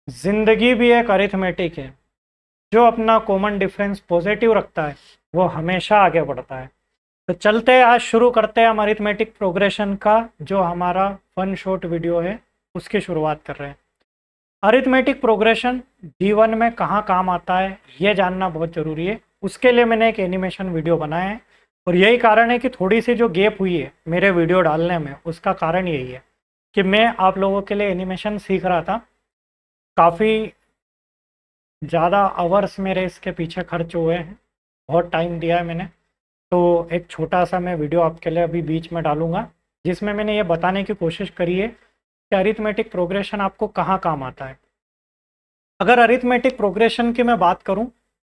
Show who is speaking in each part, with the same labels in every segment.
Speaker 1: जिंदगी भी एक अरिथमेटिक है। जो अपना कॉमन डिफरेंस पॉजिटिव रखता है वो हमेशा आगे बढ़ता है। तो चलते हैं, आज शुरू करते हैं हम अरिथमेटिक प्रोग्रेशन का जो हमारा वन शॉट वीडियो है उसकी शुरुआत कर रहे हैं। अरिथमेटिक प्रोग्रेशन जीवन में कहाँ काम आता है ये जानना बहुत ज़रूरी है। उसके लिए मैंने एक एनिमेशन वीडियो बनाया है और यही कारण है कि थोड़ी सी जो गैप हुई है मेरे वीडियो डालने में, उसका कारण यही है कि मैं आप लोगों के लिए एनिमेशन सीख रहा था। काफ़ी ज़्यादा आवर्स मेरे इसके पीछे खर्च हुए हैं, बहुत टाइम दिया है मैंने। तो एक छोटा सा मैं वीडियो आपके लिए अभी बीच में डालूंगा जिसमें मैंने ये बताने की कोशिश करी है कि अरिथमेटिक प्रोग्रेशन आपको कहाँ काम आता है। अगर अरिथमेटिक प्रोग्रेशन की मैं बात करूं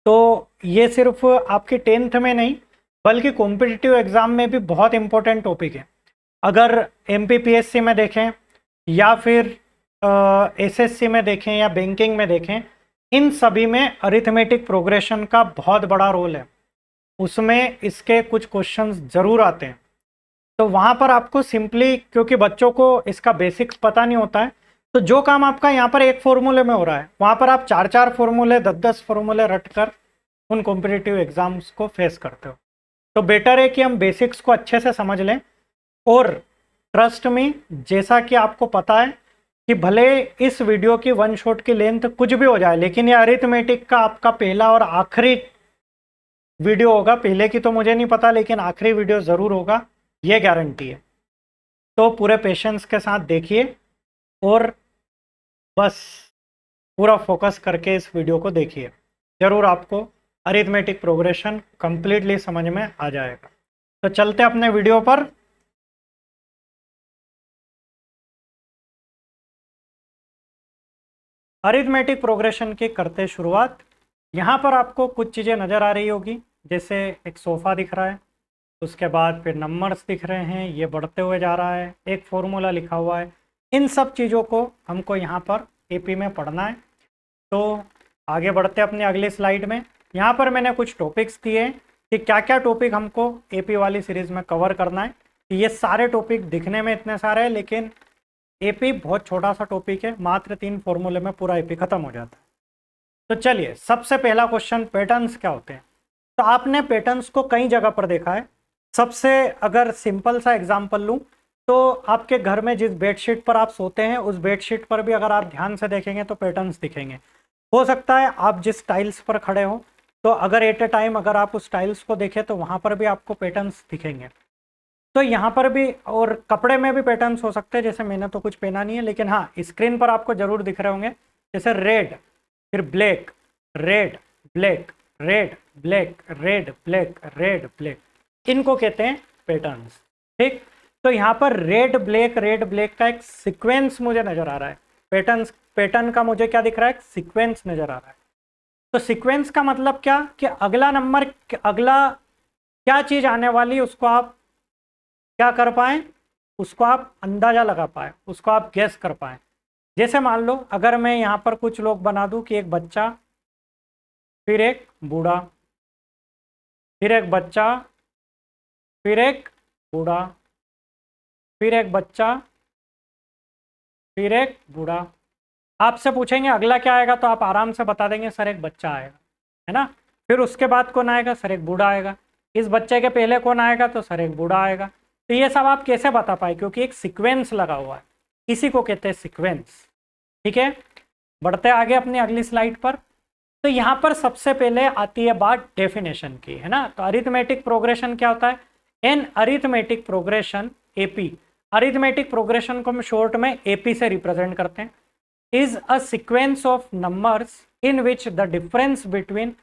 Speaker 1: तो ये सिर्फ आपके 10th में नहीं बल्कि कॉम्पिटिटिव एग्ज़ाम में भी बहुत इंपॉर्टेंट टॉपिक है। अगर एमपीपीएससी में देखें या फिर एसएससी में देखें या बैंकिंग में देखें, इन सभी में अरिथमेटिक प्रोग्रेशन का बहुत बड़ा रोल है। उसमें इसके कुछ क्वेश्चंस ज़रूर आते हैं। तो वहाँ पर आपको सिंपली, क्योंकि बच्चों को इसका बेसिक्स पता नहीं होता है, तो जो काम आपका यहाँ पर एक फॉर्मूले में हो रहा है वहाँ पर आप 4-4 फॉर्मूले 10-10 फॉर्मूले रट कर उन कॉम्पिटिटिव एग्जाम्स को फेस करते हो। तो बेटर है कि हम बेसिक्स को अच्छे से समझ लें। और ट्रस्ट मी, जैसा कि आपको पता है कि भले इस वीडियो की वन शॉट की लेंथ कुछ भी हो जाए, लेकिन ये अरिथमेटिक का आपका पहला और आखिरी वीडियो होगा। पहले की तो मुझे नहीं पता, लेकिन आखिरी वीडियो ज़रूर होगा, ये गारंटी है। तो पूरे पेशेंस के साथ देखिए और बस पूरा फोकस करके इस वीडियो को देखिए, ज़रूर आपको अरिथमेटिक प्रोग्रेशन कंप्लीटली समझ में आ जाएगा। तो चलते अपने वीडियो पर। अरिथमेटिक प्रोग्रेशन की करते शुरुआत। यहाँ पर आपको कुछ चीज़ें नज़र आ रही होगी, जैसे एक सोफ़ा दिख रहा है, उसके बाद फिर नंबर्स दिख रहे हैं, ये बढ़ते हुए जा रहा है, एक फॉर्मूला लिखा हुआ है। इन सब चीज़ों को हमको यहाँ पर एपी में पढ़ना है। तो आगे बढ़ते अपनी अगली स्लाइड में। यहाँ पर मैंने कुछ टॉपिक्स दिए हैं कि क्या क्या टॉपिक हमको एपी वाली सीरीज़ में कवर करना है। ये सारे टॉपिक दिखने में इतने सारे हैं, लेकिन एपी बहुत छोटा सा टॉपिक है, मात्र 3 फॉर्मूले में पूरा एपी खत्म हो जाता है। तो चलिए, सबसे पहला क्वेश्चन, पैटर्न्स क्या होते हैं। तो आपने पैटर्न्स को कई जगह पर देखा है। सबसे अगर सिंपल सा एग्जांपल लूं तो आपके घर में जिस बेडशीट पर आप सोते हैं उस बेडशीट पर भी अगर आप ध्यान से देखेंगे तो पैटर्न्स दिखेंगे। हो सकता है आप जिस टाइल्स पर खड़े हो, तो अगर एट ए टाइम अगर आप उस टाइल्स को देखें तो वहाँ पर भी आपको पैटर्न्स दिखेंगे। तो यहाँ पर भी, और कपड़े में भी पैटर्न्स हो सकते हैं, जैसे मैंने तो कुछ पहना नहीं है, लेकिन हाँ स्क्रीन पर आपको जरूर दिख रहे होंगे, जैसे रेड, फिर black, red black, red black, red black, red black, इनको कहते हैं पैटर्न्स। ठीक, तो यहाँ पर रेड ब्लैक का एक सीक्वेंस मुझे नजर आ रहा है। पैटर्न का मुझे क्या दिख रहा है, सीक्वेंस नजर आ रहा है। तो सीक्वेंस का मतलब क्या कि अगला नंबर, अगला क्या चीज आने वाली उसको आप क्या कर पाए, उसको आप अंदाजा लगा पाए, उसको आप गेस कर पाए। जैसे मान लो अगर मैं यहाँ पर कुछ लोग बना दूं कि एक बच्चा, फिर एक बूढ़ा, फिर एक बच्चा, फिर एक बूढ़ा, फिर एक बच्चा, फिर एक बूढ़ा। आपसे पूछेंगे अगला क्या आएगा तो आप आराम से बता देंगे सर एक बच्चा आएगा, है ना। फिर उसके बाद कौन आएगा, सर एक बूढ़ा आएगा। इस बच्चे के पहले कौन आएगा, तो सर एक बूढ़ा आएगा। तो ये सब आप कैसे बता पाए, क्योंकि एक सीक्वेंस लगा हुआ है, इसी को कहते हैं सीक्वेंस। ठीक है, बढ़ते आगे अपनी अगली स्लाइड पर। तो यहाँ पर सबसे पहले आती है बात डेफिनेशन की, है ना। तो अरिथमेटिक प्रोग्रेशन क्या होता है, an arithmetic progression, AP. Arithmetic progression को हम शॉर्ट में एपी से रिप्रेजेंट करते हैं। Is a sequence of numbers in which the difference between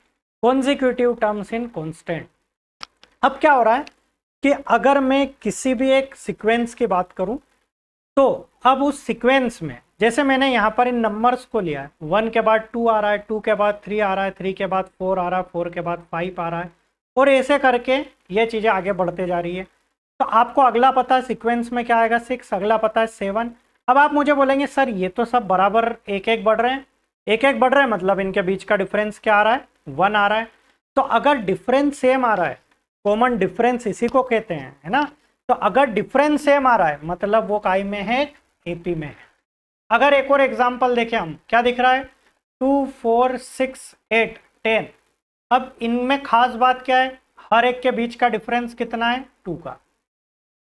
Speaker 1: consecutive terms in constant. अब क्या हो रहा है कि अगर मैं किसी भी एक सीक्वेंस की बात करूं, तो अब उस सीक्वेंस में, जैसे मैंने यहाँ पर इन नंबर्स को लिया है, 1 के बाद 2 आ रहा है, 2 के बाद 3 आ रहा है, 3 के बाद 4 आ रहा है, 4 के बाद 5 आ रहा है, और ऐसे करके ये चीज़ें आगे बढ़ते जा रही है। तो आपको अगला पता है सीक्वेंस में क्या आएगा, 6, अगला पता है 7। अब आप मुझे बोलेंगे सर ये तो सब बराबर एक एक बढ़ रहे हैं, एक एक बढ़ रहे हैं, मतलब इनके बीच का डिफरेंस क्या आ रहा है, 1 आ रहा है। तो अगर डिफरेंस सेम आ रहा है, कॉमन डिफरेंस इसी को कहते हैं, है ना। तो अगर डिफरेंस सेम आ रहा है मतलब वो काय में है, एपी में है। अगर एक और एग्जाम्पल देखें हम, क्या दिख रहा है, 2 4 6 8 10। अब इनमें खास बात क्या है, हर एक के बीच का डिफरेंस कितना है, 2 का।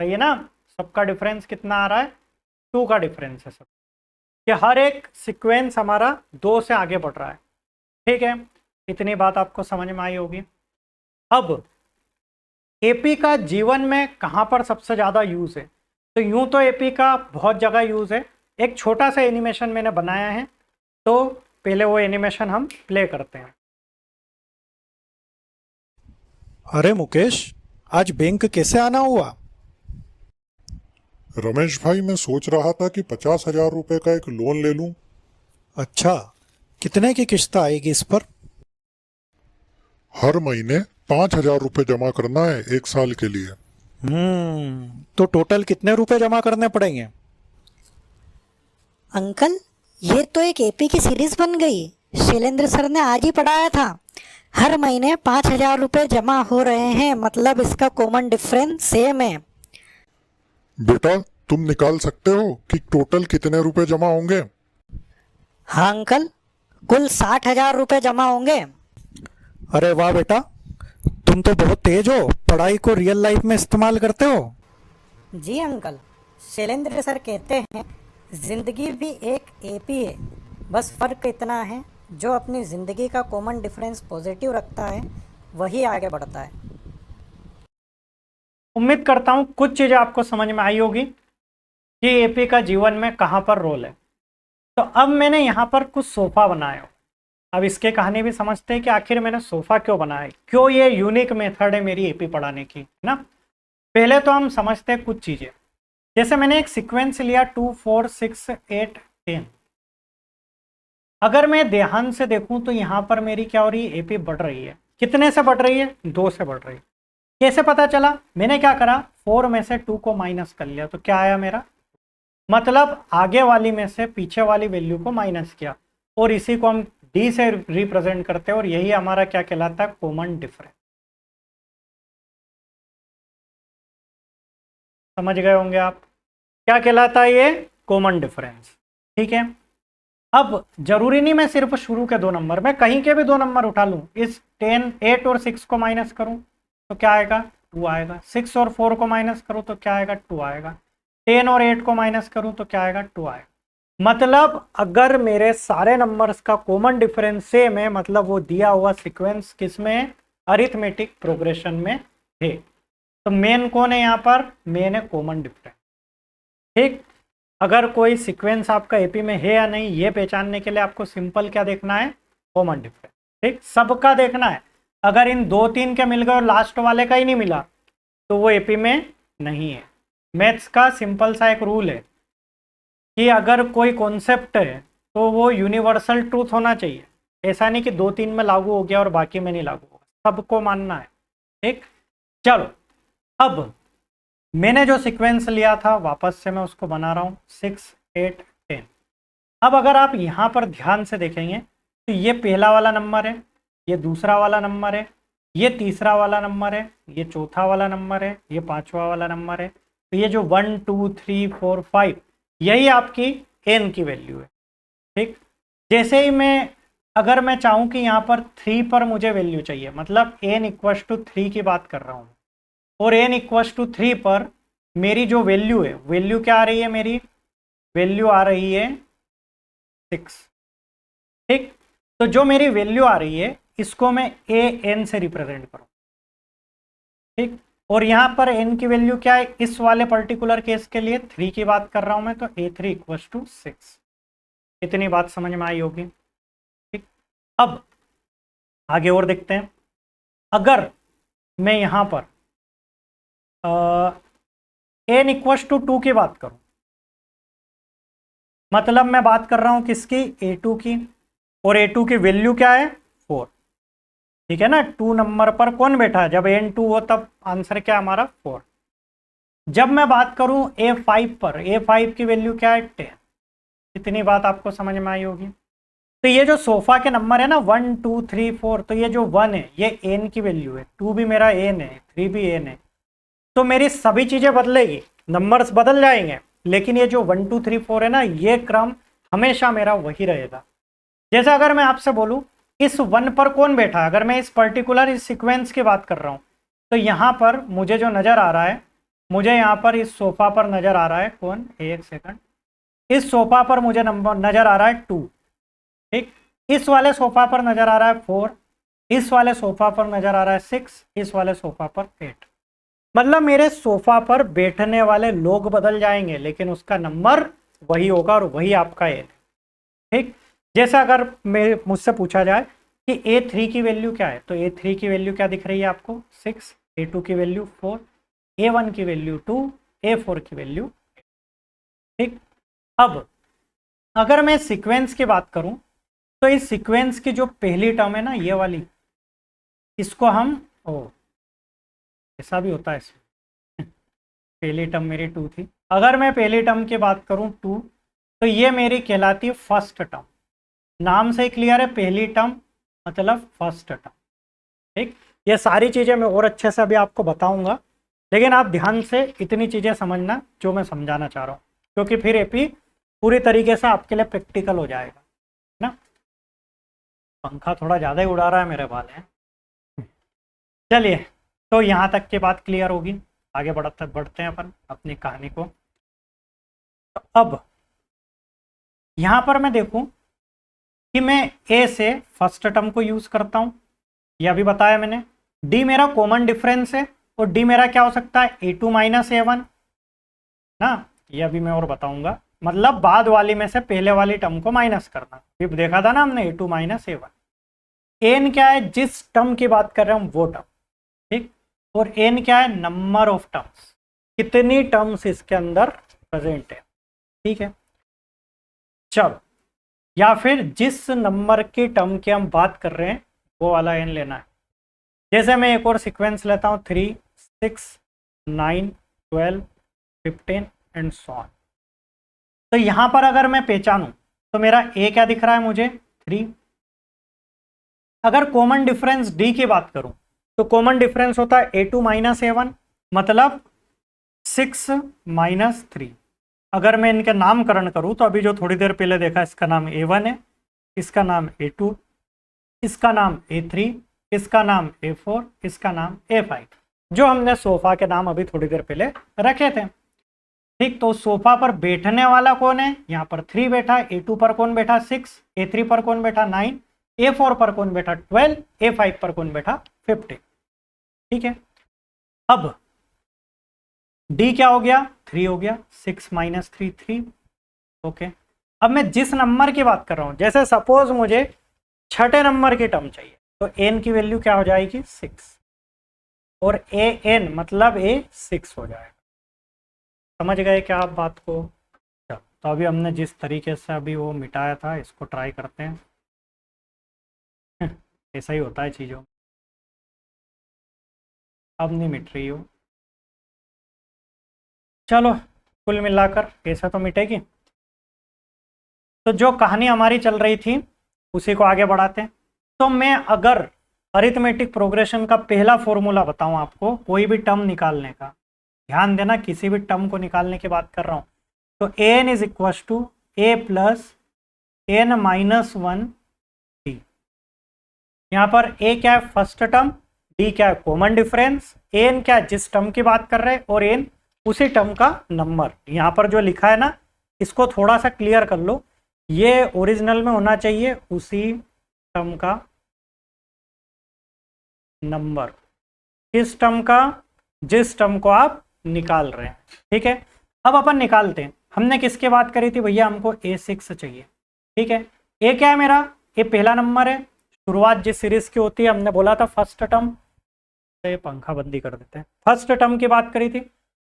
Speaker 1: सही है ना, सबका डिफरेंस कितना आ रहा है, 2 का डिफरेंस है सब, कि हर एक सीक्वेंस हमारा 2 से आगे बढ़ रहा है। ठीक है, इतनी बात आपको समझ में आई होगी। अब एपी का जीवन में कहाँ पर सबसे ज़्यादा यूज़ है, तो यूं तो एपी का बहुत जगह यूज़ है। एक छोटा सा एनिमेशन मैंने बनाया है, तो पहले वो एनिमेशन हम प्ले करते हैं।
Speaker 2: अरे मुकेश, आज बैंक कैसे आना हुआ?
Speaker 3: रमेश भाई, मैं सोच रहा था कि 50,000 रुपए का एक लोन ले लूं।
Speaker 2: अच्छा, कितने की किस्त आएगी इस पर?
Speaker 3: हर महीने 5,000 रुपए जमा करना है 1 साल के लिए।
Speaker 2: तो टोटल कितने रुपए जमा करने पड़ेंगे?
Speaker 4: अंकल, ये तो एक एपी की सीरीज बन गई। शैलेंद्र सर ने आज ही पढ़ाया था। हर महीने 5,000 रुपये जमा हो रहे हैं, मतलब इसका कॉमन डिफरेंस सेम है।
Speaker 3: बेटा, तुम निकाल सकते हो कि टोटल कितने रुपए जमा होंगे?
Speaker 4: हाँ अंकल, कुल 60,000 रुपये जमा होंगे।
Speaker 2: अरे वाह बेटा, तुम तो बहुत तेज हो, पढ़ाई को रियल लाइफ में इस्तेमाल करते हो।
Speaker 4: जी अंकल, शैलेंद्र सर कहते हैं जिंदगी भी एक एपी है, बस फर्क इतना है जो अपनी जिंदगी का कॉमन डिफरेंस पॉजिटिव रखता है वही आगे बढ़ता है।
Speaker 1: उम्मीद करता हूँ कुछ चीज़ें आपको समझ में आई होगी कि एपी का जीवन में कहाँ पर रोल है। तो अब मैंने यहाँ पर कुछ सोफ़ा बनाया हो। अब इसके कहानी भी समझते हैं कि आखिर मैंने सोफ़ा क्यों बनाया है, क्यों ये यूनिक मेथड है मेरी एपी पढ़ाने की, है ना। पहले तो हम समझते हैं कुछ चीज़ें। जैसे मैंने एक सीक्वेंस लिया 2 4 6 8 10। अगर मैं ध्यान से देखूं तो यहाँ पर मेरी क्या हो रही है, एपी बढ़ रही है। कितने से बढ़ रही है, 2 से बढ़ रही है। कैसे पता चला, मैंने क्या करा, 4 में से 2 को माइनस कर लिया, तो क्या आया मेरा, मतलब आगे वाली में से पीछे वाली वैल्यू को माइनस किया, और इसी को हम डी से रिप्रेजेंट करते हैं, और यही हमारा क्या कहलाता है, कॉमन डिफरेंस। समझ गए होंगे आप, क्या कहलाता है ये, कॉमन डिफरेंस। ठीक है, अब जरूरी नहीं मैं सिर्फ शुरू के 2 नंबर, मैं कहीं के भी 2 नंबर उठा लूं, इस 10 8 और 6 को माइनस करूं तो क्या आएगा, 2 आएगा। 6 और 4 को माइनस करूं तो क्या आएगा, 2 आएगा। 10 और 8 को माइनस करूं तो क्या आएगा, 2 आएगा। मतलब अगर मेरे सारे नंबर्स का कॉमन डिफरेंस सेम है, मतलब वो दिया हुआ सीक्वेंस किस में है, अरिथमेटिक प्रोग्रेशन में है। तो मेन कौन है यहाँ पर, मेन है कॉमन डिफरेंस। ठीक, अगर कोई सीक्वेंस आपका एपी में है या नहीं, ये पहचानने के लिए आपको सिंपल क्या देखना है, कॉमन डिफरेंस। ठीक, सबका देखना है। अगर इन 2 3 के मिल गए और लास्ट वाले का ही नहीं मिला तो वो एपी में नहीं है। मैथ्स का सिंपल सा एक रूल है कि अगर कोई कॉन्सेप्ट है तो वो यूनिवर्सल ट्रूथ होना चाहिए। ऐसा नहीं कि 2 3 में लागू हो गया और बाकी में नहीं लागू होगा, सबको मानना है। ठीक, चलो अब मैंने जो सीक्वेंस लिया था वापस से मैं उसको बना रहा हूँ, 6 8 10। अब अगर आप यहाँ पर ध्यान से देखेंगे तो ये पहला वाला नंबर है, ये दूसरा वाला नंबर है, ये तीसरा वाला नंबर है, ये चौथा वाला नंबर है, ये 5वां वाला नंबर है। तो ये जो 1 2 3 4 5 यही आपकी एन की वैल्यू है। ठीक, जैसे ही अगर मैं चाहूँ कि यहाँ पर 3 पर मुझे वैल्यू चाहिए, मतलब एन इक्वल्स टू 3 की बात कर रहा हूँ, और n इक्वल्स टू 3 पर मेरी जो वैल्यू है, वैल्यू क्या आ रही है, मेरी वैल्यू आ रही है 6। ठीक, तो जो मेरी वैल्यू आ रही है इसको मैं ए एन से रिप्रेजेंट करूँ। ठीक, और यहाँ पर n की वैल्यू क्या है, इस वाले पर्टिकुलर केस के लिए 3 की बात कर रहा हूँ मैं, तो a3 इक्वल्स टू 6। इतनी बात समझ में आई होगी। ठीक, अब आगे और देखते हैं। अगर मैं यहाँ पर एन इक्वल्स टू 2 की बात करूं, मतलब मैं बात कर रहा हूं किसकी, a2 की, और a2 की वैल्यू क्या है, 4। ठीक है ना, 2 नंबर पर कौन बैठा है, जब n2 हो तब आंसर क्या हमारा 4। जब मैं बात करूं a5 पर, a5 की वैल्यू क्या है, 10। इतनी बात आपको समझ में आई होगी। तो ये जो सोफा के नंबर है ना 1 2 3 4, तो ये जो 1 है ये n की वैल्यू है, 2 भी मेरा n है, 3 भी n है। तो मेरी सभी चीज़ें बदलेगी, नंबर्स बदल जाएंगे, लेकिन ये जो 1 2 3 4 है ना, ये क्रम हमेशा मेरा वही रहेगा। जैसे अगर मैं आपसे बोलूं इस 1 पर कौन बैठा है, अगर मैं इस पर्टिकुलर इस सीक्वेंस की बात कर रहा हूं, तो यहाँ पर मुझे जो नज़र आ रहा है, मुझे यहाँ पर इस सोफा पर नज़र आ रहा है कौन, एक सेकंड, इस सोफा पर मुझे नंबर नज़र आ रहा है 2, ठीक। इस वाले सोफा पर नज़र आ रहा है 4, इस वाले सोफा पर नज़र आ रहा है 6, इस वाले सोफा पर 8। मतलब मेरे सोफा पर बैठने वाले लोग बदल जाएंगे लेकिन उसका नंबर वही होगा और वही आपका एन, ठीक। जैसे अगर मुझसे पूछा जाए कि A3 की वैल्यू क्या है, तो A3 की वैल्यू क्या दिख रही है आपको 6, A2 की वैल्यू 4, A1 की वैल्यू 2, A4 की वैल्यू, ठीक। अब अगर मैं सीक्वेंस की बात करूं तो इस सीक्वेंस की जो पहली टर्म है ना, ये वाली, इसको हम ऐसा भी होता है इसमें पहली टर्म मेरी 2 थी, अगर मैं पहली टर्म की बात करूं 2, तो ये मेरी कहलाती है फर्स्ट टर्म। नाम से क्लियर है, पहली टर्म मतलब फर्स्ट टर्म, ठीक। ये सारी चीज़ें मैं और अच्छे से अभी आपको बताऊंगा, लेकिन आप ध्यान से इतनी चीज़ें समझना जो मैं समझाना चाह रहा हूँ, क्योंकि फिर एपी पूरी तरीके से आपके लिए प्रैक्टिकल हो जाएगा ना। पंखा थोड़ा ज़्यादा ही उड़ा रहा है, मेरे बाल हैं। चलिए, तो यहाँ तक की बात क्लियर होगी, आगे बढ़ते हैं अपन अपनी कहानी को। तो अब यहाँ पर मैं देखूँ कि मैं ए से फर्स्ट टर्म को यूज़ करता हूँ, यह भी बताया मैंने। डी मेरा कॉमन डिफरेंस है और डी मेरा क्या हो सकता है, A2 माइनस A1 ना, यह भी मैं और बताऊंगा। मतलब बाद वाली में से पहले वाली टर्म को माइनस करना, फिर देखा था ना हमने A2 माइनस A1। एन क्या है, जिस टर्म की बात कर रहे हैं हम वो टर्म, ठीक। और एन क्या है, नंबर ऑफ टर्म्स, कितनी टर्म्स इसके अंदर प्रेजेंट है, ठीक है। चलो, या फिर जिस नंबर की टर्म की हम बात कर रहे हैं वो वाला एन लेना है। जैसे मैं एक और सीक्वेंस लेता हूँ 3, 6, 9, 12, 15 एंड सो ऑन। तो यहाँ पर अगर मैं पहचानूं तो मेरा ए क्या दिख रहा है मुझे, 3। अगर कॉमन डिफरेंस डी की बात करूं तो कॉमन डिफरेंस होता है A2 माइनस A1, मतलब 6 माइनस 3। अगर मैं इनके नामकरण करूं तो अभी जो थोड़ी देर पहले देखा, इसका नाम A1 है, इसका नाम A2, इसका नाम A3, इसका नाम A4, इसका नाम A5, जो हमने सोफा के नाम अभी थोड़ी देर पहले रखे थे, ठीक। तो सोफा पर बैठने वाला कौन है, यहाँ पर 3 बैठा, A2 पर कौन बैठा 6, A3 पर कौन बैठा 9, A4 पर कौन बैठा 12, A5 पर कौन बैठा 15, ठीक है। अब D क्या हो गया, 3 हो गया, 6 माइनस 3 3, ओके। अब मैं जिस नंबर की बात कर रहा हूं, जैसे सपोज मुझे छठे नंबर की टर्म चाहिए, तो n की वैल्यू क्या हो जाएगी 6, और an मतलब a 6 हो जाएगा। समझ गए क्या आप बात को। तो अभी हमने जिस तरीके से अभी वो मिटाया था, इसको ट्राई करते हैं। ऐसा ही होता है चीज़ों, अब नहीं मिट रही हो। चलो, कुल मिलाकर ऐसा तो मिटेगी। तो जो कहानी हमारी चल रही थी उसी को आगे बढ़ाते हैं। तो मैं अगर अरिथमेटिक प्रोग्रेशन का पहला फॉर्मूला बताऊं आपको, कोई भी टर्म निकालने का, ध्यान देना किसी भी टर्म को निकालने की बात कर रहा हूं, तो an is equal to a plus n minus 1 d। यहाँ पर a क्या है, फर्स्ट टर्म, d क्या है, कॉमन डिफरेंस, n क्या है, जिस टर्म की बात कर रहे हैं, और n उसी टर्म का नंबर। यहाँ पर जो लिखा है ना, इसको थोड़ा सा क्लियर कर लो, ये ओरिजिनल में होना चाहिए उसी टर्म का नंबर, किस टर्म का, जिस टर्म को आप निकाल रहे हैं, ठीक है। अब अपन निकालते हैं, हमने किसके बात करी थी भैया, हमको A6 चाहिए, ठीक है। ए क्या है मेरा, ये पहला नंबर है, शुरुआत जिस सीरीज की होती है, हमने बोला था फर्स्ट टर्म, ये पंखा बंदी कर देते हैं, फर्स्ट टर्म की बात करी थी।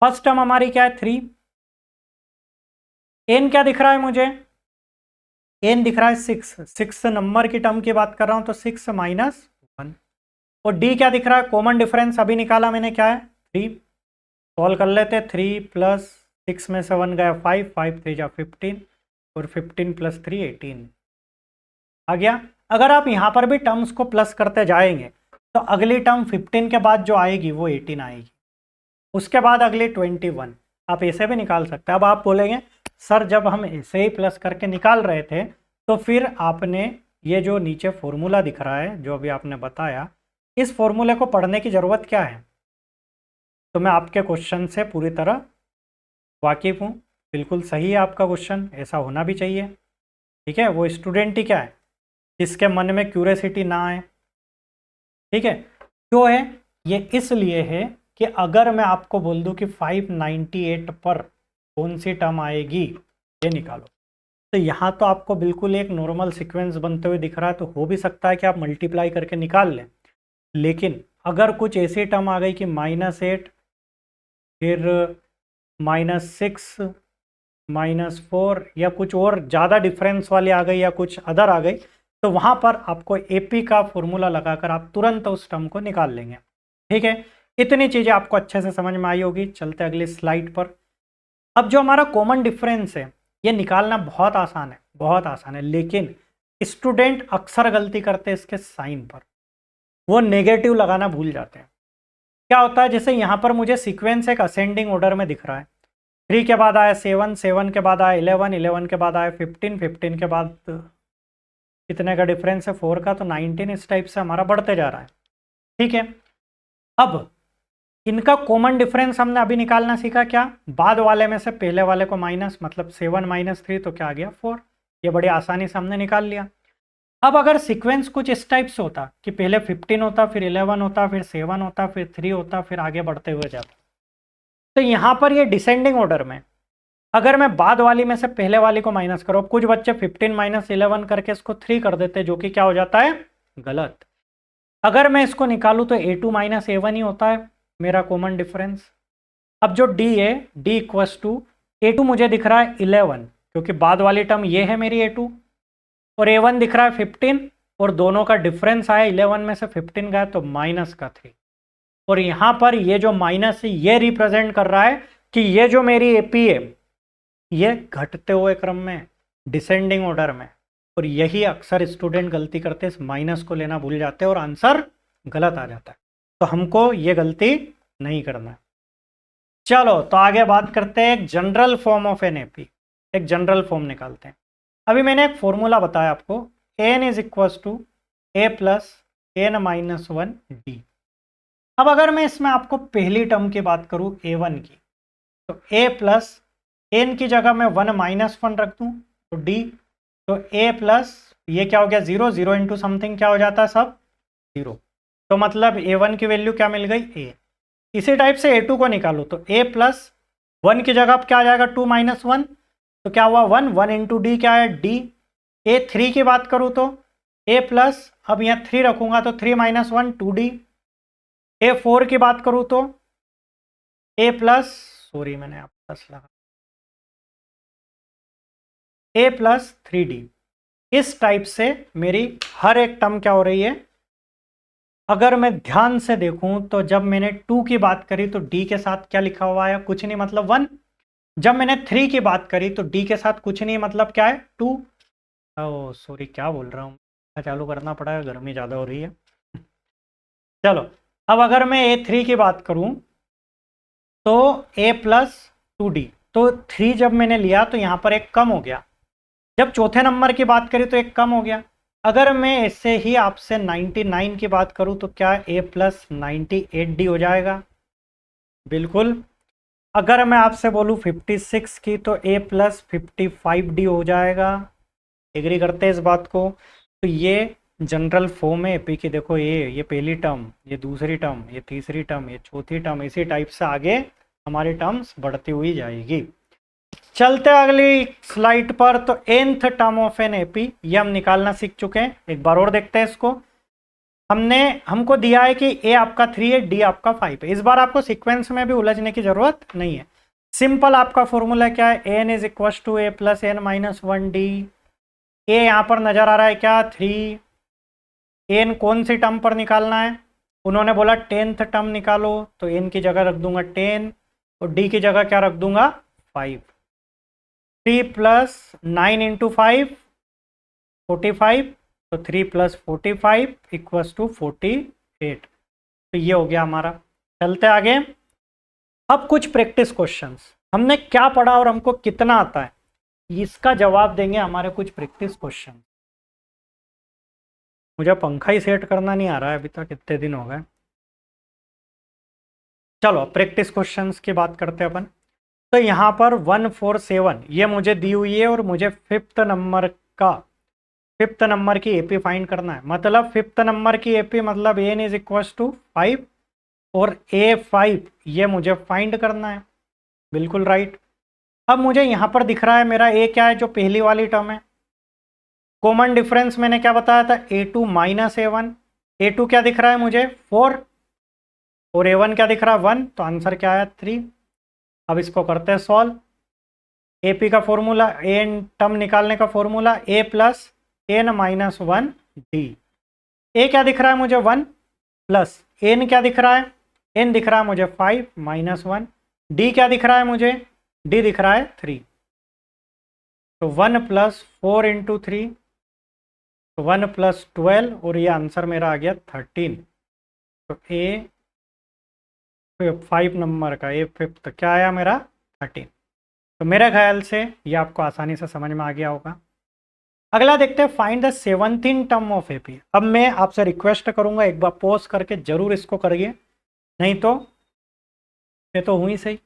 Speaker 1: फर्स्ट टर्म हमारी क्या है 3, एन क्या दिख रहा है मुझे, एन दिख रहा है 6 नंबर की टर्म की बात कर रहा हूं, तो 6 माइनस 1, और डी क्या दिख रहा है, कॉमन डिफरेंस अभी निकाला मैंने, क्या है 3। सॉल्व कर लेते हैं, 3 प्लस 6 में से 1 गया 5, 5 3 जा 15, और 15 प्लस 3 18 आ गया। अगर आप यहाँ पर भी टर्म्स को प्लस करते जाएंगे तो अगली टर्म 15 के बाद जो आएगी वो 18 आएगी, उसके बाद अगली 21, आप ऐसे भी निकाल सकते हैं। अब आप बोलेंगे सर जब हम ऐसे ही प्लस करके निकाल रहे थे तो फिर आपने ये जो नीचे फॉर्मूला दिख रहा है जो अभी आपने बताया, इस फॉर्मूले को पढ़ने की ज़रूरत क्या है? तो मैं आपके क्वेश्चन से पूरी तरह वाकिफ़ हूँ, बिल्कुल सही है आपका क्वेश्चन, ऐसा होना भी चाहिए। ठीक है, वो स्टूडेंट ही क्या है जिसके मन में क्यूरियोसिटी ना आए। ठीक है, क्यों है ये? इसलिए है कि अगर मैं आपको बोल दूं कि 598 पर कौन सी टर्म आएगी ये निकालो, तो यहाँ तो आपको बिल्कुल एक नॉर्मल सीक्वेंस बनते हुए दिख रहा है, तो हो भी सकता है कि आप मल्टीप्लाई करके निकाल लें। लेकिन अगर कुछ ऐसी टर्म आ गई कि -8 फिर -6 -4 या कुछ और ज़्यादा डिफरेंस वाली आ गई या कुछ अदर आ गई, तो वहाँ पर आपको एपी का फॉर्मूला लगाकर आप तुरंत उस टर्म को निकाल लेंगे। ठीक है, इतनी चीज़ें आपको अच्छे से समझ में आई होगी। चलते अगली स्लाइड पर। अब जो हमारा कॉमन डिफरेंस है ये निकालना बहुत आसान है, बहुत आसान है, लेकिन स्टूडेंट अक्सर गलती करते हैं इसके साइन पर, वो नेगेटिव लगाना भूल जाते हैं। क्या होता है, जैसे यहाँ पर मुझे सीक्वेंस एक असेंडिंग ऑर्डर में दिख रहा है, 3 के बाद आया 7, 7 के बाद आया 11, 11 के बाद आया 15, 15 के बाद कितने का डिफरेंस है 4 का, तो 19। इस टाइप से हमारा बढ़ते जा रहा है। ठीक है, अब इनका कॉमन डिफरेंस हमने अभी निकालना सीखा। क्या? बाद वाले में से पहले वाले को माइनस, मतलब 7 - 3 तो क्या आ गया 4। ये बड़ी आसानी से हमने निकाल लिया। अब अगर सीक्वेंस कुछ इस टाइप से होता कि पहले 15 होता, फिर 11 होता, फिर 7 होता, फिर 3 होता, फिर आगे बढ़ते हुए जाता, तो यहाँ पर ये डिसेंडिंग ऑर्डर में अगर मैं बाद वाली में से पहले वाली को माइनस करूँ, कुछ बच्चे 15 - 11 करके इसको 3 कर देते, जो कि क्या हो जाता है, गलत। अगर मैं इसको निकालूँ तो A2 - A1 ही होता है मेरा कॉमन डिफरेंस। अब जो D है, D इक्वस टू A2 मुझे दिख रहा है 11, क्योंकि बाद वाली टर्म ये है मेरी A2, और A1 दिख रहा है 15, और दोनों का डिफरेंस आया 11 में से 15 गया तो -3। और यहाँ पर ये जो माइनस है ये रिप्रेजेंट कर रहा है कि ये जो मेरी AP है ये घटते हुए क्रम में, डिसेंडिंग ऑर्डर में, और यही अक्सर स्टूडेंट गलती करते हैं, इस माइनस को लेना भूल जाते हैं और आंसर गलत आ जाता है। तो हमको ये गलती नहीं करना है। चलो तो आगे बात करते हैं एक general form of an AP. एक जनरल फॉर्म निकालते हैं। अभी मैंने एक फॉर्मूला बताया आपको, n is equals to a plus n minus 1 d. अब अगर मैं इसमें आपको पहली टर्म की बात करूं A1 की, तो ए प्लस एन की जगह मैं 1 - 1 रख दूं तो डी, तो ए प्लस ये क्या हो गया 0, 0 इंटू समथिंग क्या हो जाता है सब 0, तो मतलब A1 की वैल्यू क्या मिल गई A। इसी टाइप से A2 को निकालो तो A प्लस 1 की जगह अब क्या आ जाएगा 2 - 1, तो क्या हुआ 1, 1 इंटू डी क्या है D। A3 की बात करूँ तो A प्लस, अब यहाँ 3 रखूँगा तो 3 - 1 2D। A4 की बात करूँ तो A प्लस, सॉरी मैंने आप प्लस लगा, A प्लस 3D। इस टाइप से मेरी हर एक टर्म क्या हो रही है। अगर मैं ध्यान से देखूं तो जब मैंने 2 की बात करी तो D के साथ क्या लिखा हुआ है, कुछ नहीं मतलब 1। जब मैंने 3 की बात करी तो D के साथ कुछ नहीं मतलब क्या है 2। ओह सॉरी क्या बोल रहा हूँ, चालू करना पड़ा है, गर्मी ज़्यादा हो रही है। चलो अब अगर मैं A3 की बात करूं तो A प्लस 2D, तो 3 जब मैंने लिया तो यहाँ पर एक कम हो गया। जब चौथे नंबर की बात करी तो एक कम हो गया। अगर मैं ऐसे ही आपसे 99 की बात करूं तो क्या A प्लस 98D हो जाएगा, बिल्कुल। अगर मैं आपसे बोलूं 56 की तो A प्लस 55D हो जाएगा। एग्री करते हैं इस बात को। तो ये जनरल फॉर्म है एपी की। देखो ये पहली टर्म, ये दूसरी टर्म, ये तीसरी टर्म, ये चौथी टर्म, इसी टाइप से आगे हमारी टर्म्स बढ़ती हुई जाएगी। चलते अगली स्लाइड पर। तो nth term of an AP ये हम निकालना सीख चुके हैं। एक बार और देखते हैं इसको। हमको दिया है कि a आपका 3 है, d आपका 5 है। इस बार आपको सीक्वेंस में भी उलझने की जरूरत नहीं है। सिंपल आपका फॉर्मूला क्या है, n is equal to a plus n minus 1 d. a यहाँ पर नजर आ रहा है क्या 3। n कौन सी टर्म पर निकालना है, उन्होंने बोला 10th टर्म निकालो, तो n की जगह रख दूंगा 10 और d की जगह क्या रख दूंगा 5। 3 प्लस 9 इंटू 5 45, तो 3 प्लस 45 इक्वल्स टू 48। तो ये हो गया हमारा। चलते आगे। अब कुछ प्रैक्टिस क्वेश्चंस। हमने क्या पढ़ा और हमको कितना आता है इसका जवाब देंगे हमारे कुछ प्रैक्टिस क्वेश्चन। मुझे पंखा ही सेट करना नहीं आ रहा है अभी तक, कितने दिन हो गए। चलो प्रैक्टिस क्वेश्चंस की बात करते हैं अपन। तो यहाँ पर 147 ये मुझे दी हुई है और मुझे फिफ्थ नंबर की एपी फाइंड करना है। मतलब फिफ्थ नंबर की एपी मतलब एन इज इक्वल टू 5 और A5 ये मुझे फाइंड करना है। बिल्कुल राइट। अब मुझे यहाँ पर दिख रहा है मेरा ए क्या है, जो पहली वाली टर्म है। कॉमन डिफरेंस मैंने क्या बताया था, A2 माइनस A1। A2 क्या दिख रहा है मुझे 4 और A1 क्या दिख रहा है 1, तो आंसर क्या आया 3। अब इसको करते हैं सॉल्व। AP का फॉर्मूला, एन टर्म निकालने का formula A plus n minus 1 d. A क्या दिख रहा है मुझे 1 प्लस एन क्या दिख रहा है, एन दिख रहा है मुझे 5 माइनस 1। डी क्या दिख रहा है मुझे, डी दिख रहा है 3। तो 1 प्लस 4 इंटू 3 तो 1 प्लस 12 और ये आंसर मेरा आ गया 13। तो ए 5 नंबर का ए फिफ्थ क्या आया मेरा 13। तो मेरे ख्याल से ये आपको आसानी से समझ में आ गया होगा। अगला देखते हैं find the 17th term of AP. अब मैं आपसे रिक्वेस्ट करूंगा एक बार पॉज करके जरूर इसको करिए, नहीं तो ये तो हुई सही।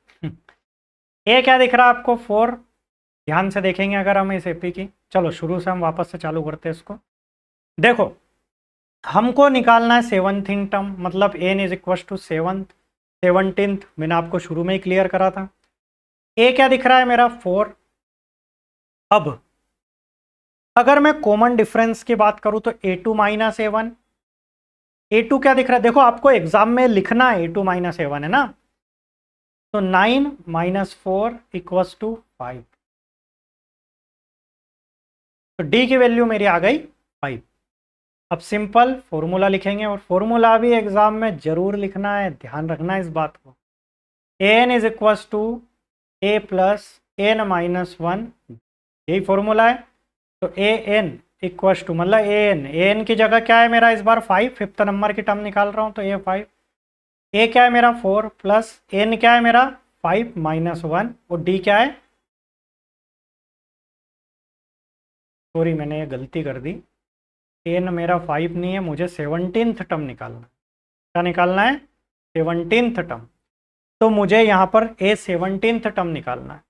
Speaker 1: ए क्या दिख रहा है आपको 4, ध्यान से देखेंगे अगर हम इस एपी की। चलो शुरू से हम वापस से चालू करते हैं इसको। देखो हमको निकालना है 17th टर्म, मतलब N is equal to 17th। मैंने आपको शुरू में ही क्लियर करा था। ए क्या दिख रहा है मेरा 4। अब अगर मैं कॉमन डिफरेंस की बात करूं तो A2 माइनस A1। A2 क्या दिख रहा है, देखो आपको एग्जाम में लिखना है A2 माइनस A1 है ना। तो 9 माइनस 4 इक्वल्स टू 5। तो D की वैल्यू मेरी आ गई 5। अब सिंपल फॉर्मूला लिखेंगे और फॉर्मूला भी एग्जाम में जरूर लिखना है, ध्यान रखना है इस बात को। N is equals to a plus n minus 1, यही फॉर्मूला है। तो ए एन इक्वल्स टू मतलब ए एन की जगह क्या है मेरा इस बार 5, फिफ्थ नंबर की टर्म निकाल रहा हूँ तो ए 5। ए क्या है मेरा 4 प्लस एन क्या है मेरा 5 माइनस 1 और डी क्या है, सॉरी मैंने ये गलती कर दी, एन मेरा 5 नहीं है, मुझे 17th टर्म निकालना है। क्या निकालना है 17th टर्म। तो मुझे यहाँ पर ए 17th टर्म निकालना है।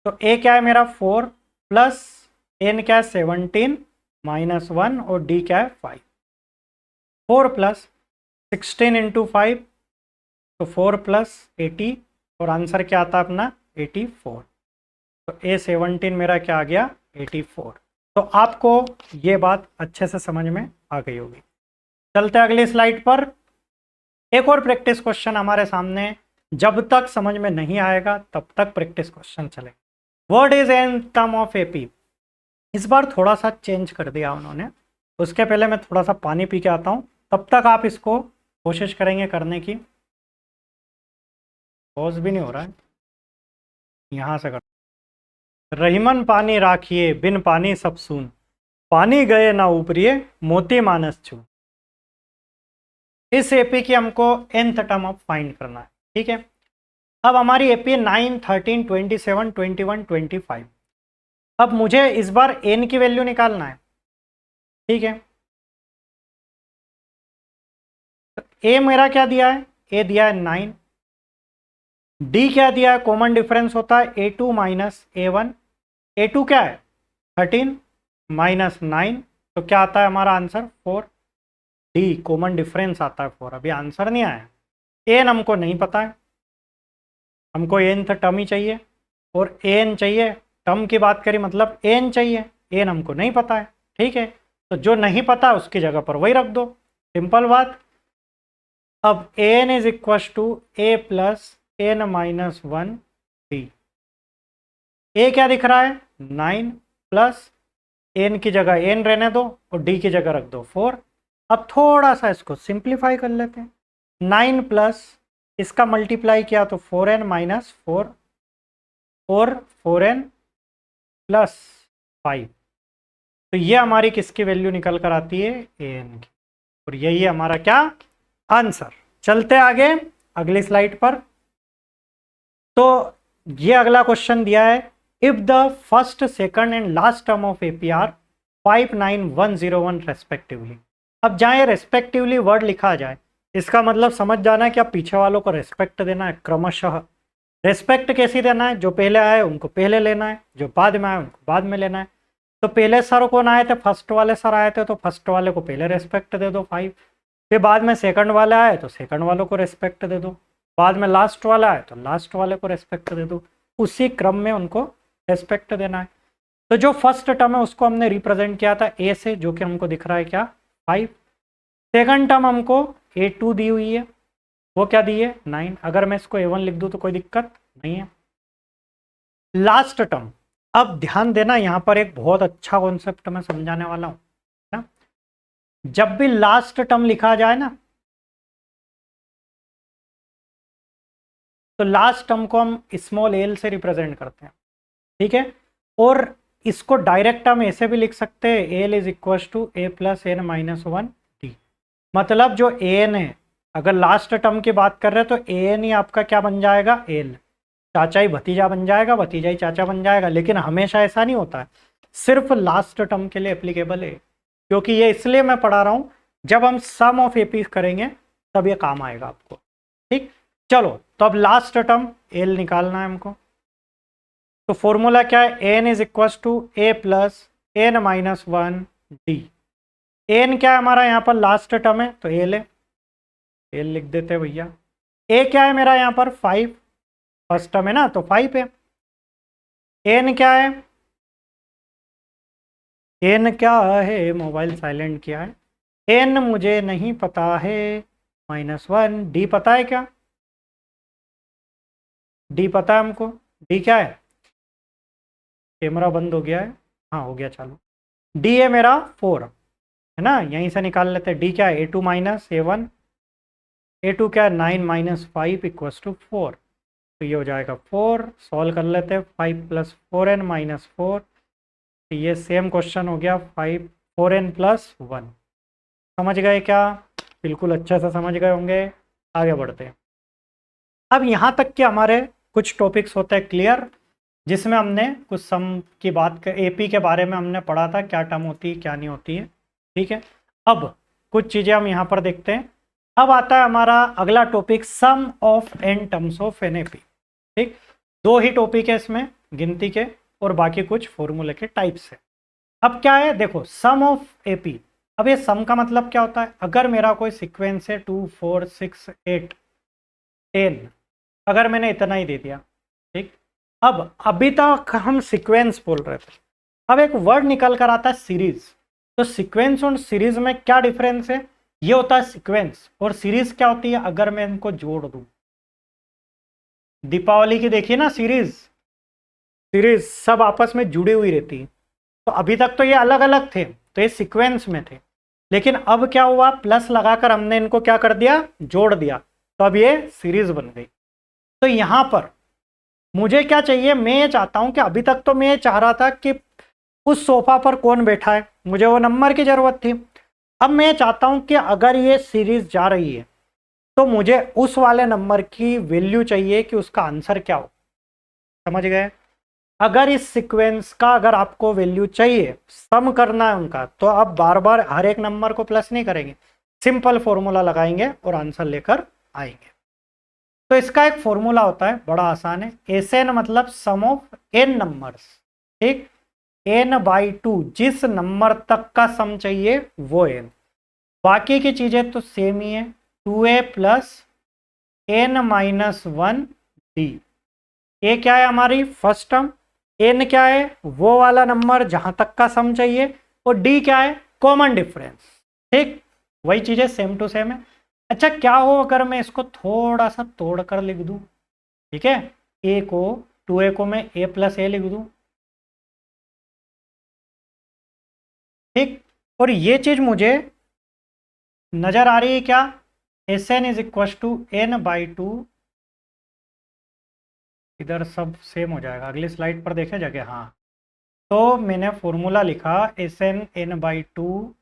Speaker 1: तो ए क्या है मेरा 4 प्लस एन क्या है 17 माइनस 1 और डी क्या है 5। 4 प्लस 16 इंटू 5 तो 4 प्लस 80 और आंसर क्या आता है अपना 84। तो ए 17 मेरा क्या आ गया 84। तो आपको ये बात अच्छे से समझ में आ गई होगी। चलते अगली स्लाइड पर। एक और प्रैक्टिस क्वेश्चन हमारे सामने, जब तक समझ में नहीं आएगा तब तक प्रैक्टिस क्वेश्चन चलेगा। What is an term of AP. इस बार थोड़ा सा चेंज कर दिया उन्होंने। उसके पहले मैं थोड़ा सा पानी पी के आता हूँ, तब तक आप इसको कोशिश करेंगे करने की। पॉज भी नहीं हो रहा है, यहाँ से कर। रहीमन पानी राखिए बिन पानी सब सून, पानी गए ना ऊपरिए मोती मानस छू। इस एपी की हमको nth टर्म ऑफ फाइंड करना है, ठीक है। अब हमारी एपी 9, 13, 27, 21, 25। अब मुझे इस बार n की वैल्यू निकालना है, ठीक है। तो a मेरा क्या दिया है, a दिया है 9। d क्या दिया है, कॉमन डिफरेंस होता है A2 माइनस A1। A2 क्या है 13 माइनस 9 तो क्या आता है हमारा आंसर 4। डी कॉमन डिफरेंस आता है 4। अभी आंसर नहीं आया। एन हमको नहीं पता है, हमको एन टर्म ही चाहिए और एन चाहिए। टर्म की बात करी मतलब एन चाहिए, एन हमको नहीं पता है, ठीक है। तो जो नहीं पता उसकी जगह पर वही रख दो, सिंपल बात। अब n is equal to a plus n minus 1 d. A क्या दिख रहा है 9 प्लस एन की जगह एन रहने दो और डी की जगह रख दो 4। अब थोड़ा सा इसको सिंप्लीफाई कर लेते हैं। 9 प्लस इसका मल्टीप्लाई किया तो 4n माइनस 4 और 4n प्लस 5। तो ये हमारी किसकी वैल्यू निकल कर आती है an की, और यही है हमारा क्या आंसर। चलते आगे अगली स्लाइड पर। तो ये अगला क्वेश्चन दिया है if the first second and last term of AP are 59101 respectively. अब जहाँ ये रेस्पेक्टिवली वर्ड लिखा जाए इसका मतलब समझ जाना है कि आप पीछे वालों को रेस्पेक्ट देना है क्रमशः। रेस्पेक्ट कैसी देना है, जो पहले आए उनको पहले लेना है, जो बाद में आए उनको बाद में लेना है। तो पहले सर कौन आए थे, फर्स्ट वाले सर आए थे, तो फर्स्ट वाले को पहले रेस्पेक्ट दे दो 5। फिर बाद में सेकंड वाले आए तो सेकंड वालों को रेस्पेक्ट दे दो, बाद में लास्ट वाला आए तो लास्ट वाले को रेस्पेक्ट दे दो, उसी क्रम में उनको रेस्पेक्ट देना है। तो जो फर्स्ट टर्म है उसको हमने रिप्रेजेंट किया था ए से, जो कि हमको दिख रहा है क्या 5। सेकंड टर्म हमको A2 दी हुई है, वो क्या दी है 9। अगर मैं इसको A1 लिख दूं तो कोई दिक्कत नहीं है। लास्ट टर्म, अब ध्यान देना यहाँ पर एक बहुत अच्छा कॉन्सेप्ट मैं समझाने वाला हूँ ना। जब भी लास्ट टर्म लिखा जाए ना तो लास्ट टर्म को हम स्मॉल एल से रिप्रेजेंट करते हैं, ठीक है। और इसको डायरेक्ट हम ऐसे भी लिख सकते हैं, l is equal to a plus n minus 1 d. मतलब जो ए एन है, अगर लास्ट टर्म की बात कर रहे हैं तो ए एन ही आपका क्या बन जाएगा एल, चाचा ही भतीजा बन जाएगा, भतीजा ही चाचा बन जाएगा। लेकिन हमेशा ऐसा नहीं होता है, सिर्फ लास्ट टर्म के लिए एप्लीकेबल है। क्योंकि ये इसलिए मैं पढ़ा रहा हूँ, जब हम सम ऑफ एपी करेंगे तब ये काम आएगा आपको, ठीक। चलो तो अब लास्ट टर्म एल निकालना है हमको। तो फॉर्मूला क्या है, n is equal to a plus n minus 1 d. N क्या है हमारा यहाँ पर लास्ट टर्म है तो एल है, एल लिख देते हैं भैया। ए क्या है मेरा यहाँ पर 5, फर्स्ट टर्म है ना तो 5 है। एन क्या है, एन क्या है, मोबाइल साइलेंट किया है, एन मुझे नहीं पता है -1। डी पता है क्या, डी पता है हमको, डी क्या है, कैमरा बंद हो गया है, हाँ हो गया चालू। डी है मेरा 4 है ना, यहीं से निकाल लेते हैं। डी क्या है A2 माइनस A1, A2 क्या है 9 माइनस 5 इक्वल्स टू 4। तो ये हो जाएगा 4, सॉल्व कर लेते हैं। 5 प्लस 4n माइनस 4, तो ये सेम क्वेश्चन हो गया 4n प्लस 1। समझ गए क्या, बिल्कुल अच्छे से समझ गए होंगे। आगे बढ़ते हैं। अब यहाँ तक के हमारे कुछ टॉपिक्स होते हैं क्लियर, जिसमें हमने कुछ सम की बात एपी के बारे में हमने पढ़ा था, क्या टर्म होती है क्या नहीं होती है, ठीक है। अब कुछ चीज़ें हम यहाँ पर देखते हैं। अब आता है हमारा अगला topic, sum of n terms of an AP, ठीक। 2 ही टॉपिक है इसमें गिनती के, और बाकी कुछ फॉर्मूले के टाइप्स है। अब क्या है देखो, सम ऑफ एपी। अब ये सम का मतलब क्या होता है, अगर मेरा कोई सीक्वेंस है 2 4 6 8 10, अगर मैंने इतना ही दे दिया, ठीक। अब अभी तक हम सीक्वेंस बोल रहे थे, अब एक वर्ड निकल कर आता है सीरीज। तो सीक्वेंस और सीरीज में क्या डिफरेंस है, ये होता है सीक्वेंस, और सीरीज क्या होती है, अगर मैं इनको जोड़ दूं। दीपावली की देखिए ना सीरीज, सीरीज सब आपस में जुड़ी हुई रहती है। तो अभी तक तो ये अलग अलग थे, तो ये सीक्वेंस में थे, लेकिन अब क्या हुआ, प्लस लगाकर हमने इनको क्या कर दिया, जोड़ दिया, तो अब ये सीरीज बन गई। तो यहाँ पर मुझे क्या चाहिए, मैं ये चाहता हूँ कि अभी तक तो मैं ये चाह रहा था कि उस सोफा पर कौन बैठा है, मुझे वो नंबर की ज़रूरत थी। अब मैं चाहता हूँ कि अगर ये सीरीज जा रही है तो मुझे उस वाले नंबर की वैल्यू चाहिए कि उसका आंसर क्या हो। समझ गए, अगर इस सीक्वेंस का अगर आपको वैल्यू चाहिए, सम करना है उनका, तो आप बार बार हर एक नंबर को प्लस नहीं करेंगे, सिंपल फॉर्मूला लगाएंगे और आंसर लेकर आएंगे। तो इसका एक फॉर्मूला होता है, बड़ा आसान है, एसएन मतलब सम ऑफ एन नंबर्स, ठीक। n/2, जिस नंबर तक का सम चाहिए वो n, बाकी की चीजें तो सेम ही है। 2a plus n minus 1 d। ए क्या है हमारी फर्स्ट टर्म, n क्या है वो वाला नंबर जहां तक का सम चाहिए, और d क्या है कॉमन डिफरेंस, ठीक। वही चीजें सेम टू सेम है। अच्छा क्या हो अगर मैं इसको थोड़ा सा तोड़ कर लिख दूं, ठीक है, a को 2a को मैं a प्लस ए लिख दूं, ठीक। और ये चीज मुझे नजर आ रही है क्या, s n is equal to n/2, इधर सब सेम हो जाएगा, अगली स्लाइड पर देखें जगह, हाँ। तो मैंने फॉर्मूला लिखा s n n/2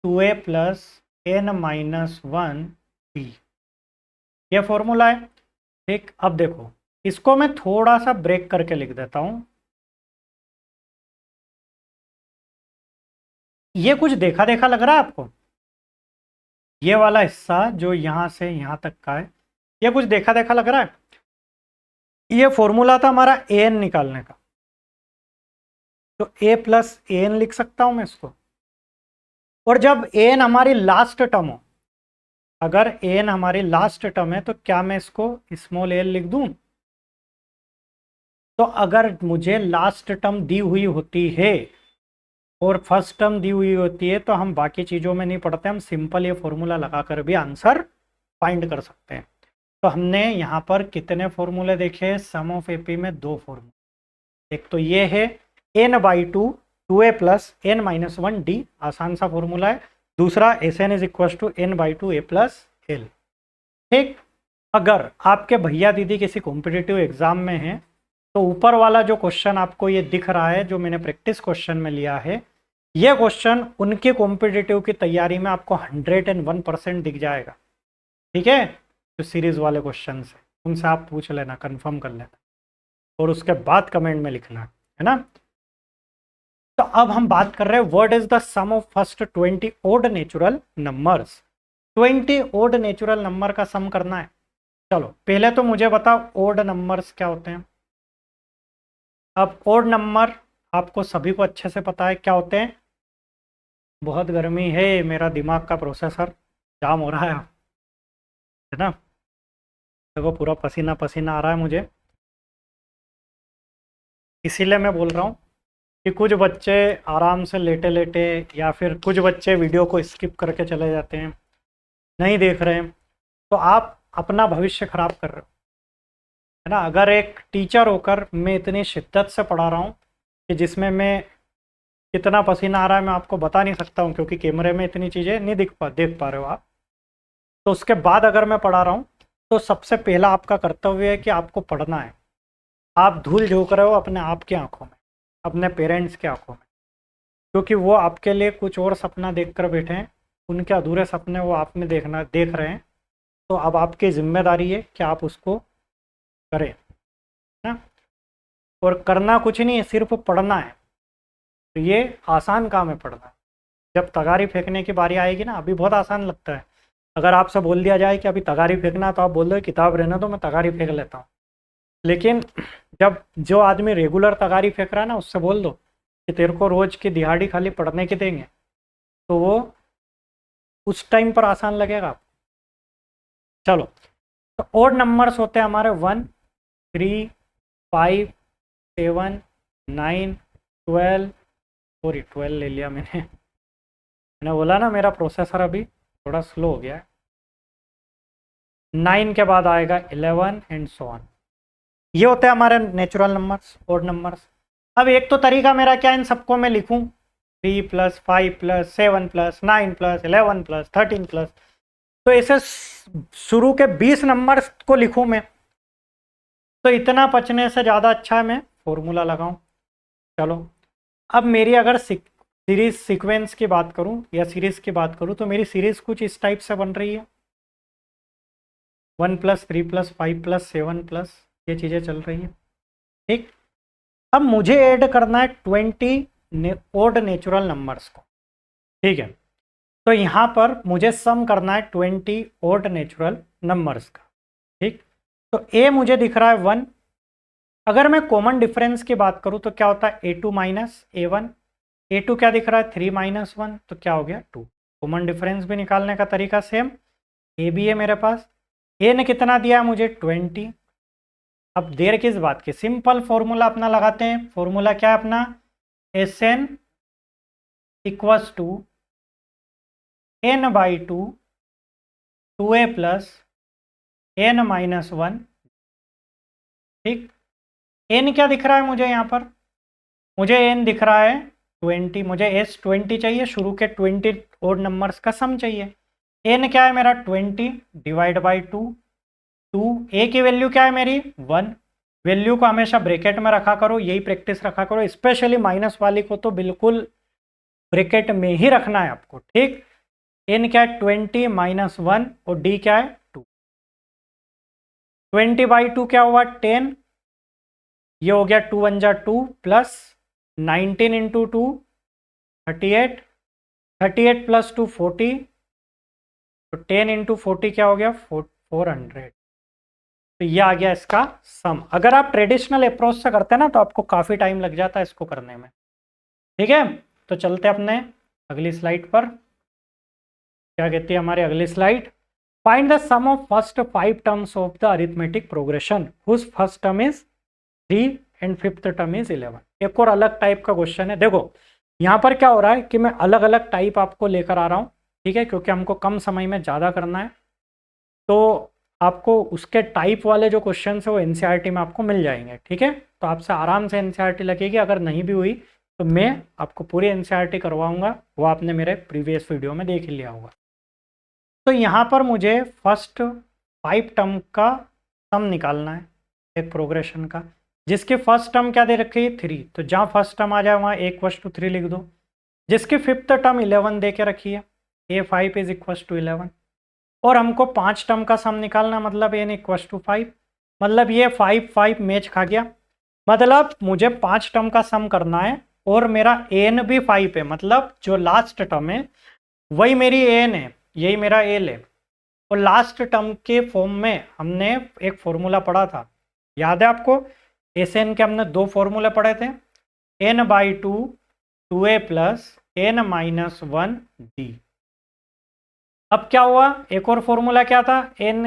Speaker 1: 2a plus n minus 1 b, यह फॉर्मूला है, ठीक। अब देखो इसको मैं थोड़ा सा ब्रेक करके लिख देता हूं। ये कुछ देखा देखा लग रहा है आपको? ये वाला हिस्सा जो यहां से यहां तक का है, ये कुछ देखा देखा लग रहा है? ये फॉर्मूला था हमारा an निकालने का, तो a प्लस an लिख सकता हूं मैं इसको। और जब an हमारी लास्ट टर्म हो, अगर an हमारी लास्ट टर्म है, तो क्या मैं इसको स्मॉल l लिख दूं? तो अगर मुझे लास्ट टर्म दी हुई होती है और फर्स्ट टर्म दी हुई होती है, तो हम बाकी चीज़ों में नहीं पढ़ते, हम सिंपल ये फॉर्मूला लगाकर भी आंसर फाइंड कर सकते हैं। तो हमने यहाँ पर कितने फॉर्मूले देखे? सम ऑफ एपी में 2 फॉर्मूले। एक तो ये है n/2 2a plus n minus 1d, आसान सा फॉर्मूला है। दूसरा Sn is equal to n/2 a plus l। ठीक, अगर आपके भैया दीदी किसी कॉम्पिटिटिव एग्जाम में हैं, तो ऊपर वाला जो क्वेश्चन आपको ये दिख रहा है, जो मैंने प्रैक्टिस क्वेश्चन में लिया है, ये क्वेश्चन उनके कॉम्पिटिटिव की तैयारी में आपको 101% दिख जाएगा। ठीक है, जो सीरीज वाले क्वेश्चन है उनसे आप पूछ लेना, कंफर्म कर लेना, और उसके बाद कमेंट में लिखना, है ना। तो अब हम बात कर रहे हैं what is the sum of first 20 odd natural numbers. 20 odd natural number का सम करना है। चलो पहले तो मुझे बताओ ओड नंबर्स क्या होते हैं। अब ओड नंबर आपको सभी को अच्छे से पता है क्या होते हैं। बहुत गर्मी है, मेरा दिमाग का प्रोसेसर जाम हो रहा है ना। देखो पूरा पसीना पसीना आ रहा है मुझे, इसीलिए मैं बोल रहा हूँ कि कुछ बच्चे आराम से लेटे लेटे, या फिर कुछ बच्चे वीडियो को स्किप करके चले जाते हैं, नहीं देख रहे हैं, तो आप अपना भविष्य खराब कर रहे हो, है ना। अगर एक टीचर होकर मैं इतनी शिद्दत से पढ़ा रहा हूँ कि जिसमें मैं कितना पसीना आ रहा है मैं आपको बता नहीं सकता हूँ, क्योंकि कैमरे में इतनी चीज़ें नहीं देख पा रहे हो आप। तो उसके बाद अगर मैं पढ़ा रहा हूँ, तो सबसे पहला आपका कर्तव्य है कि आपको पढ़ना है। आप धूल झोंक रहे हो अपने आप की आंखों में, अपने पेरेंट्स की आंखों में, क्योंकि वो आपके लिए कुछ और सपना देख कर बैठे हैं, उनके अधूरे सपने वो आप में देख रहे हैं। तो अब आपकी जिम्मेदारी है कि आप उसको करें ना। और करना कुछ नहीं है, सिर्फ पढ़ना है। तो ये आसान काम है पढ़ना। जब तगारी फेंकने की बारी आएगी ना, अभी बहुत आसान लगता है। अगर आपसे बोल दिया जाए कि अभी तगारी फेंकना, तो आप बोल दो किताब रहना तो मैं तगारी फेंक लेता हूँ। लेकिन जब जो आदमी रेगुलर तगारी फेंक रहा है ना, उससे बोल दो कि तेरे को रोज की दिहाड़ी खाली पढ़ने की देंगे, तो वो उस टाइम पर आसान लगेगा आपको। चलो, तो ओड नंबर्स होते हैं हमारे 1 3 5 7 9 12। सॉरी 12 ले लिया मैंने बोला ना मेरा प्रोसेसर अभी थोड़ा स्लो हो गया है। 9 के बाद आएगा 11 एंड सो ऑन। ये होते हैं हमारे नेचुरल नंबर्स, ओड नंबर्स। अब एक तो तरीका मेरा क्या, इन सबको मैं लिखूं 3 plus 5 plus 7 plus 9 plus 11 plus 13 plus, तो ऐसे शुरू के 20 नंबर्स को लिखूं मैं, तो इतना बचने से ज़्यादा अच्छा है मैं फॉर्मूला लगाऊं। चलो, अब मेरी अगर सीरीज सीक्वेंस की बात करूं या सीरीज की बात करूं, तो मेरी सीरीज कुछ इस टाइप से बन रही है। 1 प्लस 3 प्लस 5 प्लस 7 प्लस, ये चीज़ें चल रही है। ठीक, अब मुझे ऐड करना है 20 ओड नेचुरल नंबर्स को। ठीक है, तो यहाँ पर मुझे सम करना है 20 ओड नेचुरल नंबर्स का। ठीक, तो ए मुझे दिख रहा है 1। अगर मैं कॉमन डिफरेंस की बात करूँ तो क्या होता है A2 माइनस A1। A2 क्या दिख रहा है 3 माइनस 1, तो क्या हो गया 2। कॉमन डिफरेंस भी निकालने का तरीका सेम, ए भी है मेरे पास। ए ने कितना दिया है मुझे 20। अब देर किस बात की, सिंपल फॉर्मूला अपना लगाते हैं। फॉर्मूला क्या है अपना, Sn equals to n/2 2a plus n minus 1। ठीक, n क्या दिख रहा है मुझे यहाँ पर, मुझे n दिख रहा है 20। मुझे S20 चाहिए, शुरू के 20 ओड नंबर्स का सम चाहिए। n क्या है मेरा 20 डिवाइड बाई 2। a की वैल्यू क्या है मेरी 1। वैल्यू को हमेशा ब्रैकेट में रखा करो, यही प्रैक्टिस रखा करो, स्पेशली माइनस वाली को तो बिल्कुल ब्रैकेट में ही रखना है आपको। ठीक, n क्या है 20 माइनस 1 और d क्या है 2। 20/2 क्या हुआ 10, ये हो गया 2 1 जा 2 प्लस 19 इंटू 2 38, 38 प्लस 2 40, तो 10 इंटू 40 क्या हो गया 400। तो ये आ गया इसका सम। अगर आप ट्रेडिशनल अप्रोच से करते हैं ना तो आपको काफ़ी टाइम लग जाता है इसको करने में। ठीक है, तो चलते अपने अगली स्लाइड पर। क्या कहती है हमारी अगली slide? Find the sum of first 5 terms of the arithmetic progression whose first term is 3 and fifth term is 11। एक और अलग टाइप का क्वेश्चन है। देखो यहाँ पर क्या हो रहा है कि मैं अलग अलग टाइप आपको लेकर आ रहा हूँ, ठीक है, क्योंकि हमको कम समय में ज़्यादा करना है। तो आपको उसके टाइप वाले जो क्वेश्चन है वो एनसीईआरटी में आपको मिल जाएंगे। ठीक है, तो आपसे आराम से एनसीईआरटी लगेगी। अगर नहीं भी हुई तो मैं आपको पूरी एनसीईआरटी करवाऊंगा, वो आपने मेरे प्रीवियस वीडियो में देख ही लिया होगा। तो यहाँ पर मुझे फर्स्ट 5 टर्म का सम निकालना है एक प्रोग्रेशन का, जिसकी फर्स्ट टर्म क्या दे रखी है 3, तो जहाँ फर्स्ट टर्म आ जाए वहाँ a=3 लिख दो। जिसकी फिफ्थ टर्म 11 दे के रखी है, a5 इज इक्वल टू 11। और हमको 5 टर्म का सम निकालना, मतलब n इक्वल टू 5, मतलब ये 5 5 मैच खा गया। मतलब मुझे 5 टर्म का सम करना है और मेरा n भी 5 है, मतलब जो लास्ट टर्म है वही मेरी n है, यही मेरा l है। और लास्ट टर्म के फॉर्म में हमने एक फॉर्मूला पढ़ा था, याद है आपको? एन के हमने 2 फॉर्मूले पढ़े थे, n/2 2a plus n-1 d। अब क्या हुआ, एक और फॉर्मूला क्या था, n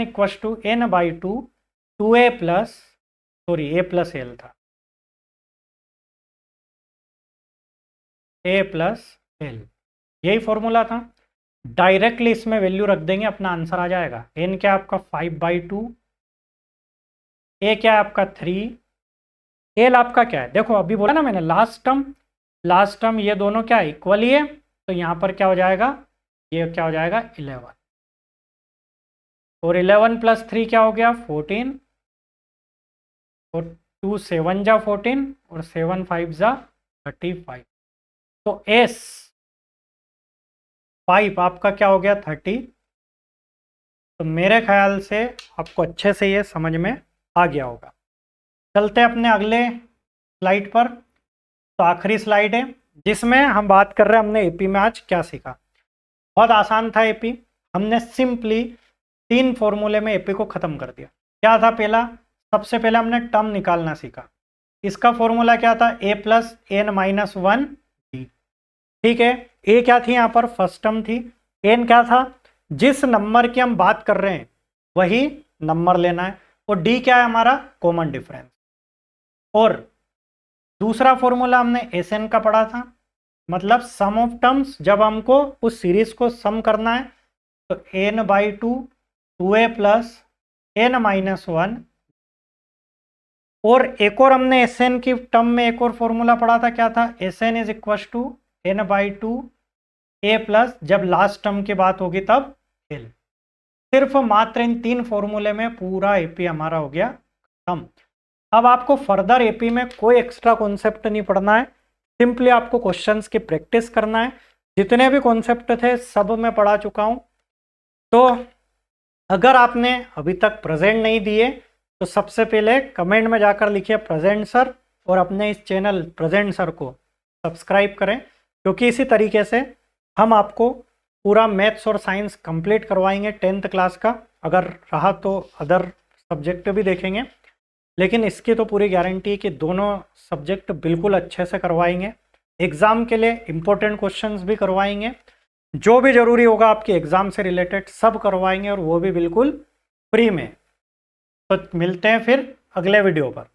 Speaker 1: equal to n/2 2a plus a plus l था, a प्लस l, यही फॉर्मूला था। डायरेक्टली इसमें वैल्यू रख देंगे, अपना आंसर आ जाएगा। n क्या आपका 5/2, a क्या है आपका 3, l आपका क्या है, देखो अभी बोला ना मैंने लास्ट टर्म ये दोनों क्या है इक्वल ही है, तो यहाँ पर क्या हो जाएगा, ये क्या हो जाएगा 11, और 11 प्लस 3 क्या हो गया 14, और 2 7 जा 14 और 7 5 जा 35। तो s 5 आपका क्या हो गया 30। तो मेरे ख्याल से आपको अच्छे से ये समझ में आ गया होगा। चलते हैं अपने अगले स्लाइड पर। तो आखिरी स्लाइड है जिसमें हम बात कर रहे हैं हमने एपी में आज क्या सीखा। बहुत आसान था एपी, हमने सिंपली 3 फॉर्मूले में एपी को ख़त्म कर दिया। क्या था पहला, सबसे पहले हमने टर्म निकालना सीखा। इसका फॉर्मूला क्या था, a प्लस n-1 d। ठीक है, a क्या थी यहाँ पर फर्स्ट टर्म थी, n क्या था, जिस नंबर की हम बात कर रहे हैं वही नंबर लेना है, और d क्या है हमारा कॉमन डिफरेंस। और दूसरा फॉर्मूला हमने Sn का पढ़ा था, मतलब सम ऑफ टर्म्स, जब हमको उस सीरीज को सम करना है तो n/2 2a प्लस n-1। और एक और हमने Sn की टर्म में एक और फॉर्मूला पढ़ा था, क्या था, Sn is equal to n/2 a plus, जब लास्ट टर्म की बात होगी तब l। सिर्फ मात्र इन 3 फॉर्मूले में पूरा एपी हमारा हो गया खत्म। अब आपको फर्दर एपी में कोई एक्स्ट्रा कॉन्सेप्ट नहीं पढ़ना है, सिंपली आपको क्वेश्चंस की प्रैक्टिस करना है। जितने भी कॉन्सेप्ट थे सब मैं पढ़ा चुका हूं। तो अगर आपने अभी तक प्रेजेंट नहीं दिए तो सबसे पहले कमेंट में जाकर लिखिए प्रेजेंट सर, और अपने इस चैनल प्रेजेंट सर को सब्सक्राइब करें, क्योंकि इसी तरीके से हम आपको पूरा मैथ्स और साइंस कंप्लीट करवाएंगे 10th क्लास का। अगर रहा तो अदर सब्जेक्ट भी देखेंगे, लेकिन इसकी तो पूरी गारंटी है कि दोनों सब्जेक्ट बिल्कुल अच्छे से करवाएंगे। एग्ज़ाम के लिए इम्पोर्टेंट क्वेश्चंस भी करवाएंगे, जो भी ज़रूरी होगा आपके एग्ज़ाम से रिलेटेड सब करवाएंगे, और वो भी बिल्कुल फ्री में। तो मिलते हैं फिर अगले वीडियो पर।